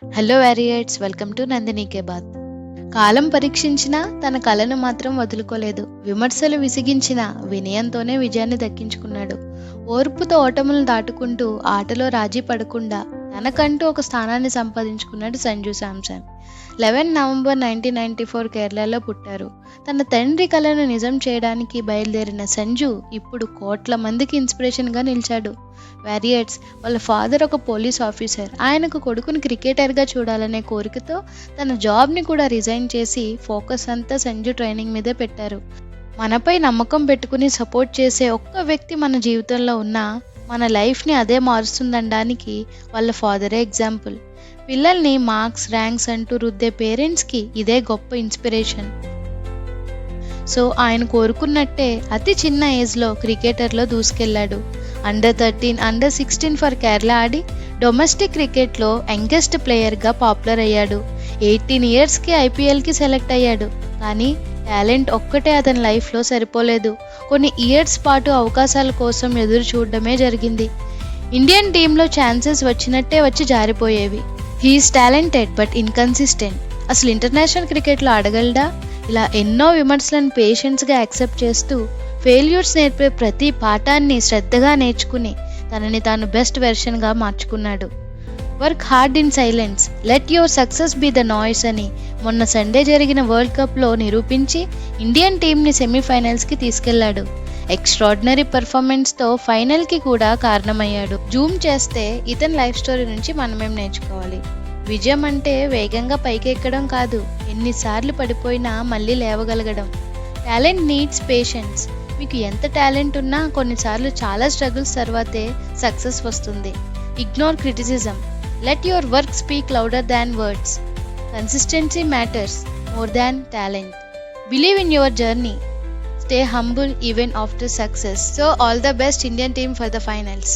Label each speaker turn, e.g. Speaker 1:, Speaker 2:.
Speaker 1: Hello warriors, welcome to Nandini కే బాత్. కాలం పరీక్షించినా తన కళను మాత్రం వదులుకోలేదు. విమర్శలు విసిగించిన వినయంతోనే విజయాన్ని దక్కించుకున్నాడు. ఓర్పుతో ఓటములను దాటుకుంటూ ఆటలో రాజీ పడకుండా తనకంటూ ఒక స్థానాన్ని సంపాదించుకున్నాడు సంజు శాంసన్. 11 నవంబర్ 1994 కేరళలో పుట్టారు. తన తండ్రి కలను నిజం చేయడానికి బయలుదేరిన సంజు ఇప్పుడు కోట్ల మందికి ఇన్స్పిరేషన్గా నిలిచాడు. వారియర్స్, వాళ్ళ ఫాదర్ ఒక పోలీస్ ఆఫీసర్. ఆయనకు కొడుకుని క్రికెటర్గా చూడాలనే కోరికతో తన జాబ్ని కూడా రిజైన్ చేసి ఫోకస్ అంతా సంజు ట్రైనింగ్ మీదే పెట్టారు. మనపై నమ్మకం పెట్టుకుని సపోర్ట్ చేసే ఒక్క వ్యక్తి మన జీవితంలో ఉన్నా మన లైఫ్ని అదే మారుస్తుందనడానికి వాళ్ళ ఫాదరే ఎగ్జాంపుల్. పిల్లల్ని మార్క్స్, ర్యాంక్స్ అంటూ రుద్దే పేరెంట్స్కి ఇదే గొప్ప ఇన్స్పిరేషన్. సో ఆయన కోరుకున్నట్టే అతి చిన్న ఏజ్లో క్రికెటర్లో దూసుకెళ్లాడు. అండర్ 13, అండర్ 16 ఫర్ కేరళ ఆడి డొమెస్టిక్ క్రికెట్లో యంగెస్ట్ ప్లేయర్గా పాపులర్ అయ్యాడు. 18 ఇయర్స్కి ఐపీఎల్కి సెలెక్ట్ అయ్యాడు. కానీ టాలెంట్ ఒక్కటే అతని లైఫ్లో సరిపోలేదు. కొన్ని ఇయర్స్ పాటు అవకాశాల కోసం ఎదురు చూడడమే జరిగింది. ఇండియన్ టీంలో ఛాన్సెస్ వచ్చినట్టే వచ్చి జారిపోయేవి. He is talented but inconsistent. అసలు ఇంటర్నేషనల్ క్రికెట్లో ఆడగలడా? ఇలా ఎన్నో విమర్శలను పేషెన్స్గా యాక్సెప్ట్ చేస్తూ ఫెయిల్యూర్స్ నేర్పే ప్రతి పాఠాన్ని శ్రద్ధగా నేర్చుకుని తనని తాను బెస్ట్ వెర్షన్గా మార్చుకున్నాడు. Work hard in silence, let your success be the noise అని మొన్న సండే జరిగిన వరల్డ్ కప్లో నిరూపించి ఇండియన్ టీంని సెమీఫైనల్స్కి తీసుకెళ్లాడు. ఎక్స్ట్రాడినరీ పర్ఫార్మెన్స్తో ఫైనల్కి కూడా కారణమయ్యాడు. జూమ్ చేస్తే ఇతని లైఫ్ స్టోరీ నుంచి మనమేం నేర్చుకోవాలి? విజయం అంటే వేగంగా పైకి ఎక్కడం కాదు, ఎన్నిసార్లు పడిపోయినా మళ్ళీ లేవగలగడం. Talent needs patience. మీకు ఎంత టాలెంట్ ఉన్నా కొన్నిసార్లు చాలా స్ట్రగుల్స్ తర్వాతే సక్సెస్ వస్తుంది. Ignore criticism, let your work speak louder than words. Consistency matters more than talent. Believe in your journey. Stay humble even after success. So all the best Indian team for the finals.